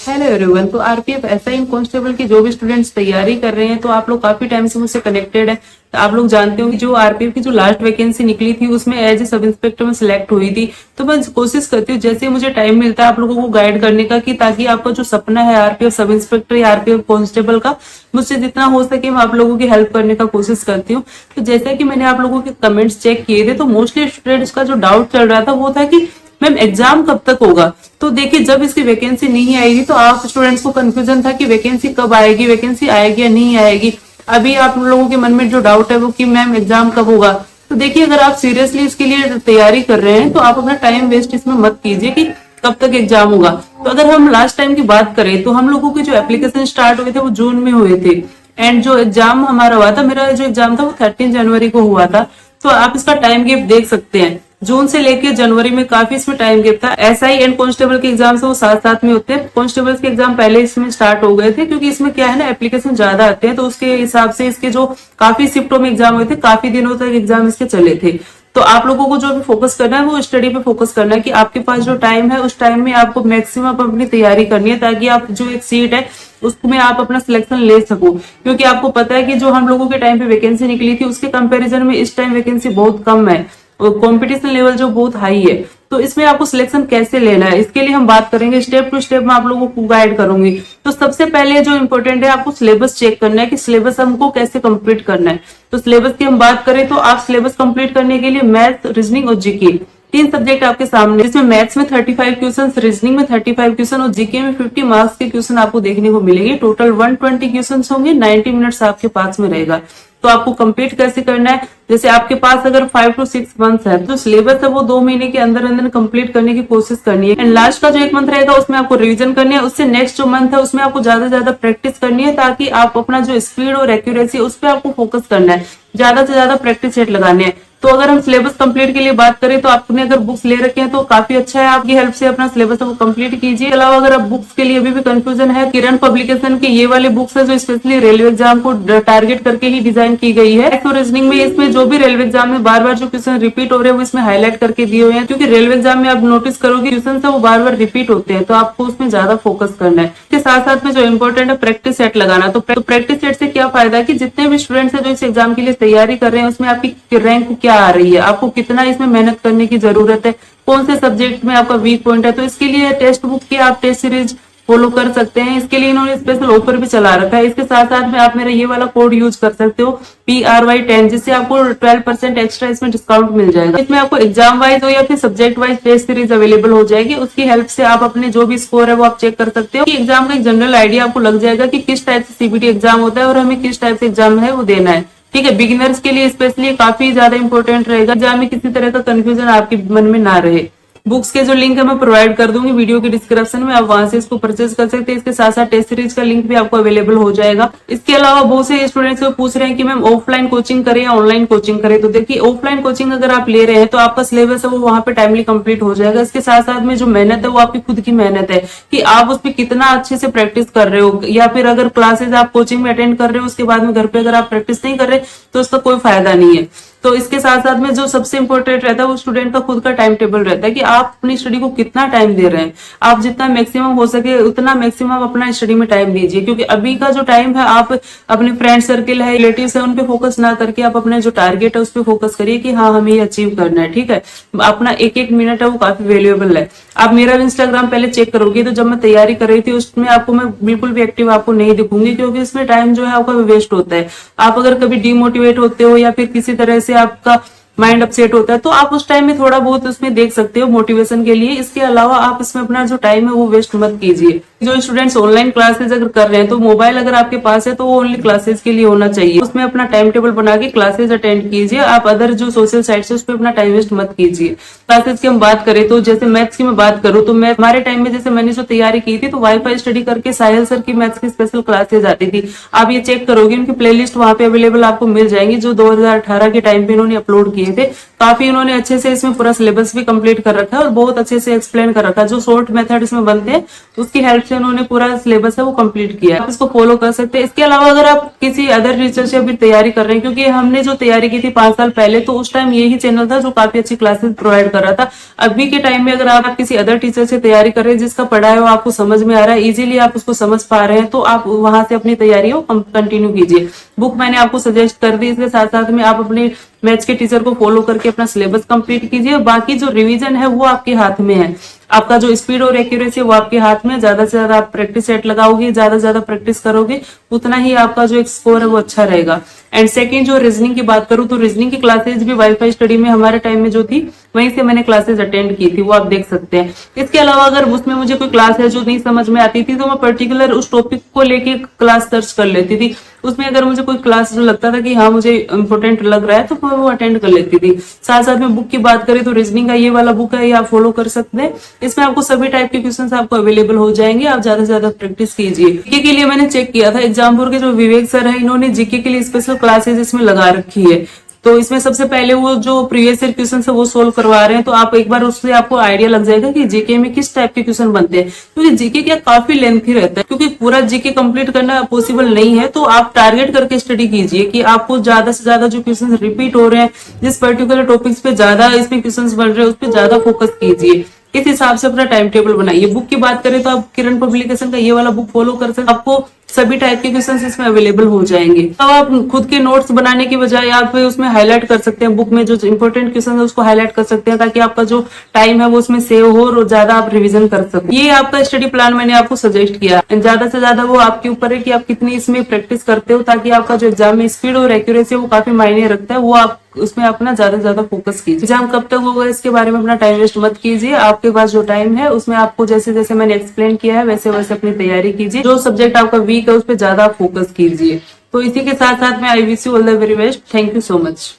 Hello everyone. तो RPF SI constable की जो भी स्टूडेंट्स तैयारी कर रहे हैं, तो आप लोग काफी टाइम से मुझसे कनेक्टेड है। तो आप लोग जानते हो कि जो आरपीएफ की जो लास्ट वैकेंसी निकली थी उसमें एज ए सब इंस्पेक्टर में सिलेक्ट हुई थी। तो मैं कोशिश करती हूँ जैसे मुझे टाइम मिलता है आप लोगों को गाइड करने का, कि ताकि आपका जो सपना है आरपीएफ सब इंस्पेक्टर या आरपीएफ कांस्टेबल का, मुझसे जितना हो सके मैं आप लोगों की हेल्प करने का कोशिश करती हूँ। तो जैसा कि मैंने आप लोगों के कमेंट्स चेक किए थे, तो मोस्टली स्टूडेंट्स का जो डाउट चल रहा था वो था कि मैम एग्जाम कब तक होगा। तो देखिए, जब इसकी वैकेंसी नहीं आएगी तो आप स्टूडेंट्स को कंफ्यूजन था कि वैकेंसी कब आएगी, वैकेंसी आएगी या नहीं आएगी। अभी आप लोगों के मन में जो डाउट है वो कि मैम एग्जाम कब होगा। तो देखिए, अगर आप सीरियसली इसके लिए तैयारी कर रहे हैं तो आप अपना टाइम वेस्ट इसमें मत कीजिए कि कब तक एग्जाम होगा। तो अगर हम लास्ट टाइम की बात करें तो हम लोगों के जो एप्लीकेशन स्टार्ट हुए थे वो जून में हुए थे, एंड जो एग्जाम हमारा हुआ था, मेरा जो एग्जाम था वो 13 जनवरी को हुआ था। तो आप इसका टाइम गैप देख सकते हैं, जून से लेकर जनवरी में काफी इसमें टाइम गैप था। एसआई एंड कांस्टेबल के एग्जाम से वो साथ साथ में होते हैं। कांस्टेबल्स के एग्जाम पहले इसमें स्टार्ट हो गए थे, क्योंकि इसमें क्या है ना, एप्लीकेशन ज्यादा आते हैं, तो उसके हिसाब से इसके जो काफी शिफ्टों में एग्जाम हुए थे, काफी दिनों तक एग्जाम इसके चले थे। तो आप लोगों को जो भी फोकस करना है वो स्टडी पे फोकस करना है, कि आपके पास जो टाइम है उस टाइम में आपको मैक्सिमम अपनी तैयारी करनी है, ताकि आप जो एक सीट है उसमें आप अपना सिलेक्शन ले सको। क्योंकि आपको पता है कि जो हम लोगों के टाइम पे वैकेंसी निकली थी उसके कंपैरिजन में इस टाइम वैकेंसी बहुत कम है, कंपटीशन लेवल जो बहुत हाई है। तो इसमें आपको सिलेक्शन कैसे लेना है, इसके लिए हम बात करेंगे, स्टेप टू स्टेप मैं आप लोगों को गाइड करूंगी। तो सबसे पहले जो इंपॉर्टेंट है, आपको सिलेबस चेक करना है कि सिलेबस हमको कैसे कंप्लीट करना है। तो सिलेबस की हम बात करें तो आप सिलेबस कंप्लीट करने के लिए मैथ, रीजनिंग और जीके, 3 सब्जेक्ट आपके सामने, जिसमें मैथ्स में 35 क्वेश्चन, रीजनिंग में 35 क्वेश्चन और जीके में 50 मार्क्स के क्वेश्चन आपको देखने को मिलेंगे। टोटल 120 क्वेश्चन होंगे, 90 मिनट्स आपके पास में रहेगा। तो आपको कंप्लीट कैसे करना है, जैसे आपके पास अगर 5 to 6 मंथ्स है तो सिलेबस है वो 2 महीने के अंदर अंदर कंप्लीट करने की कोशिश करनी है। एंड लास्ट का जो 1 मंथ रहेगा उसमें आपको रिवीजन करनी है। उससे नेक्स्ट जो मंथ है उसमें आपको ज्यादा से ज्यादा प्रैक्टिस करनी है, ताकि आप अपना जो स्पीड और एक्यूरेसी उस पर आपको फोकस करना है, ज्यादा से ज्यादा प्रैक्टिस सेट लगाने हैं। तो अगर हम सिलेबस कंप्लीट के लिए बात करें तो आपने अगर बुक्स ले रखे हैं तो काफी अच्छा है, आपकी हेल्प से अपना सिलेबस वो कंप्लीट कीजिए। इसके अलावा अगर आप बुक्स के लिए अभी भी कंफ्यूजन है, किरण पब्लिकेशन के ये वाले बुक्स है जो स्पेशली रेलवे एग्जाम को टारगेट करके ही डिजाइन की गई है। तो रीजनिंग में इसमें जो भी रेलवे एग्जाम में बार बार जो क्वेश्चन रिपीट हो रहे हैं वो इसमें हाईलाइट करके दिए हुए हैं, क्योंकि रेलवे एग्जाम में आप नोटिस करोगे क्वेश्चन है वो बार बार रिपीट होते हैं, तो आपको उसमें ज्यादा फोकस करना है। इसके साथ साथ में जो इम्पोर्टेंट है प्रैक्टिस सेट लगाना। तो प्रैक्टिस सेट से क्या फायदा है कि जितने भी स्टूडेंट्स है जो इस एग्जाम के लिए तैयारी कर रहे हैं उसमें आपकी रैंक क्या आ रही है, आपको कितना इसमें मेहनत करने की जरूरत है, कौन से सब्जेक्ट में आपका वीक पॉइंट है। तो इसके लिए टेक्स्ट बुक की आप टेस्ट सीरीज फॉलो कर सकते हैं। इसके लिए इन्होंने स्पेशल ऑफर भी चला रखा है। इसके साथ साथ में आप मेरा ये वाला कोड यूज कर सकते हो PRY10, जिससे आपको 12% एक्स्ट्रा इसमें डिस्काउंट मिल जाएगा। इसमें आपको एग्जाम वाइज हो या फिर subject wise test series available हो जाएगी। उसकी हेल्प से आप अपने जो भी स्कोर है वो आप चेक कर सकते हो। एग्जाम का एक जनरल आइडिया आपको लग जाएगा कि किस टाइप से सीबीटी एग्जाम होता है और हमें किस टाइप से एग्जाम है वो देना है। ठीक है, बिगिनर्स के लिए स्पेशली काफी ज्यादा इंपॉर्टेंट रहेगा, एग्जाम में किसी तरह का कंफ्यूजन आपके मन में ना रहे। बुक्स के जो लिंक है मैं प्रोवाइड कर दूंगी वीडियो के डिस्क्रिप्शन में, आप वहां से इसको परचेज कर सकते हैं। इसके साथ साथ टेस्ट सीरीज का लिंक भी आपको अवेलेबल हो जाएगा। इसके अलावा बहुत से स्टूडेंट्स पूछ रहे हैं कि मैम ऑफलाइन कोचिंग करें या ऑनलाइन कोचिंग करें। तो देखिए, ऑफलाइन कोचिंग अगर आप ले रहे हैं तो आपका सिलेबस है वो वहां पे टाइमली कंप्लीट हो जाएगा। इसके साथ साथ में जो मेहनत है वो आपकी खुद की मेहनत है, कि आप उस पर कितना अच्छे से प्रैक्टिस कर रहे हो, या फिर अगर क्लासेज आप कोचिंग में अटेंड कर रहे हो उसके बाद में घर पे अगर आप प्रैक्टिस नहीं कर रहे तो उसका कोई फायदा नहीं है। तो इसके साथ साथ में जो सबसे इंपॉर्टेंट रहता है वो स्टूडेंट का खुद का टाइम टेबल रहता है, कि आप अपनी स्टडी को कितना टाइम दे रहे हैं। आप जितना मैक्सिमम हो सके उतना मैक्सिमम अपना स्टडी में टाइम दीजिए, क्योंकि अभी का जो टाइम है आप अपने फ्रेंड सर्किल है, रिलेटिव्स है, उन पे फोकस ना करके आप अपने जो टारगेट है उस पर फोकस करिए कि हाँ हमें ये अचीव करना है। ठीक है, अपना एक एक मिनट है वो काफी वैल्यूएबल है। आप मेरा इंस्टाग्राम पहले चेक करोगे तो जब मैं तैयारी कर रही थी उसमें आपको मैं बिल्कुल भी एक्टिव आपको नहीं दिखूंगी, क्योंकि इसमें टाइम जो है आपका वेस्ट होता है। आप अगर कभी डिमोटिवेट होते हो या फिर किसी तरह से आपका माइंड अपसेट होता है तो आप उस टाइम में थोड़ा बहुत उसमें देख सकते हो मोटिवेशन के लिए। इसके अलावा आप इसमें अपना जो टाइम है वो वेस्ट मत कीजिए। जो स्टूडेंट्स ऑनलाइन क्लासेस अगर कर रहे हैं तो मोबाइल अगर आपके पास है तो वो ओनली क्लासेस के लिए होना चाहिए, उसमें अपना टाइम टेबल बना के क्लासेस अटेंड कीजिए। आप अदर जो सोशल साइट्स है उस पर अपना टाइम वेस्ट मत कीजिए। क्लासेस की हम बात करें तो जैसे मैथ्स की मैं बात करूँ तो मैं हमारे टाइम में जैसे मैंने जो तैयारी की थी तो वाईफाई स्टडी करके साहिल सर की मैथ्स की स्पेशल क्लासेज आती थी। आप ये चेक करोगे उनकी प्लेलिस्ट वहां पे अवेलेबल आपको मिल जाएंगी, जो 2018 के टाइम पे इन्होंने अपलोड किए थे। काफी उन्होंने अच्छे से इसमें पूरा सिलेबस भी कंप्लीट कर रखा है और बहुत अच्छे से एक्सप्लेन कर रखा है। जो शॉर्ट मेथड इसमें बनते हैं उसकी हेल्प से उन्होंने पूरा सिलेबस है वो कंप्लीट किया है। आप इसको फॉलो कर सकते हैं। इसके अलावा अगर आप किसी अदर टीचर से अभी तैयारी कर रहे हैं, क्योंकि हमने जो तैयारी की थी 5 साल पहले, तो उस टाइम यही चैनल था जो काफी अच्छी क्लासेस प्रोवाइड कर रहा था। अभी के टाइम में अगर आप किसी अदर टीचर से तैयारी कर रहे हैं जिसका पढ़ा है वो आपको समझ में आ रहा है, इजीली आप उसको समझ पा रहे हैं, तो आप वहां से अपनी तैयारी को कंटिन्यू कीजिए। बुक मैंने आपको सजेस्ट कर दी, इसके साथ साथ में आप अपने मैथ्स के टीचर को फॉलो करके अपना सिलेबस कंप्लीट कीजिए। बाकी जो रिवीजन है वो आपके हाथ में है। आपका जो स्पीड और एक्यूरेसी वो आपके हाथ में है। ज्यादा से ज्यादा आप प्रैक्टिस सेट लगाओगे, ज्यादा से ज्यादा प्रैक्टिस करोगे, उतना ही आपका जो एक स्कोर है वो अच्छा रहेगा। एंड सेकंड, जो रीजनिंग की बात करूं तो रीजनिंग की क्लासेज भी वाईफाई स्टडी में हमारे टाइम में जो थी वहीं से मैंने क्लासेज अटेंड की थी, वो आप देख सकते हैं। इसके अलावा अगर उसमें मुझे कोई क्लास है जो नहीं समझ में आती थी तो मैं पर्टिकुलर उस टॉपिक को लेके क्लास सर्च कर लेती थी। उसमें अगर मुझे कोई क्लास जो लगता था कि हाँ मुझे इंपोर्टेंट लग रहा है तो मैं वो अटेंड कर लेती थी। साथ साथ में बुक की बात करें तो रीजनिंग का ये वाला बुक है, ये आप फॉलो कर सकते हैं। इसमें आपको सभी टाइप के क्वेश्चंस आपको अवेलेबल हो जाएंगे। आप ज्यादा से ज्यादा प्रैक्टिस कीजिए। जीके के लिए मैंने चेक किया था, एग्जामपुर के जो विवेक सर है इन्होंने जीके के लिए स्पेशल क्लासेस इसमें लगा रखी है। तो इसमें सबसे पहले वो जो प्रीवियस ईयर क्वेश्चन है वो सोल्व करवा रहे हैं, तो आप एक बार उससे आपको आइडिया लग जाएगा कि जीके में किस टाइप के क्वेश्चन बनते हैं। क्योंकि जीके क्या काफी लेंथी रहता है, क्योंकि पूरा जीके कंप्लीट करना पॉसिबल नहीं है। तो आप टारगेट करके स्टडी कीजिए कि आपको ज्यादा से ज्यादा जो क्वेश्चन रिपीट हो रहे हैं, जिस पर्टिकुलर टॉपिक्स पे ज्यादा इसमें क्वेश्चन बन रहे हैं उस पर ज्यादा फोकस कीजिए। इस हिसाब से अपना टाइम टेबल बनाइए। बुक की बात करें तो आप किरण पब्लिकेशन का ये वाला बुक फॉलो कर सकते हैं। आपको सभी टाइप के क्वेश्चंस इसमें अवेलेबल हो जाएंगे। तो आप खुद के नोट्स बनाने की बजाय आप उसमें हाईलाइट कर सकते हैं। बुक में जो इंपॉर्टेंट क्वेश्चन है उसको हाईलाइट कर सकते हैं, ताकि आपका जो टाइम है वो उसमें सेव हो और ज्यादा आप रिवीजन कर सको। ये आपका स्टडी प्लान मैंने आपको सजेस्ट किया। ज्यादा से ज्यादा वो आपके ऊपर है कि आप कितनी इसमें प्रैक्टिस करते हो, ताकि आपका जो एग्जाम में स्पीड और एक्यूरेसी वो काफी मायने रखता है। वो आप उसमें अपना ज्यादा से ज्यादा फोकस कीजिए। एग्जाम कब तक होगा इसके बारे में अपना टाइम वेस्ट मत कीजिए। आपके पास जो टाइम है उसमें आपको जैसे जैसे मैंने एक्सप्लेन किया है वैसे वैसे अपनी तैयारी कीजिए। जो सब्जेक्ट आपका वीक है उस पर ज्यादा फोकस कीजिए। तो इसी के साथ साथ में I wish you all the very best. Thank you so much.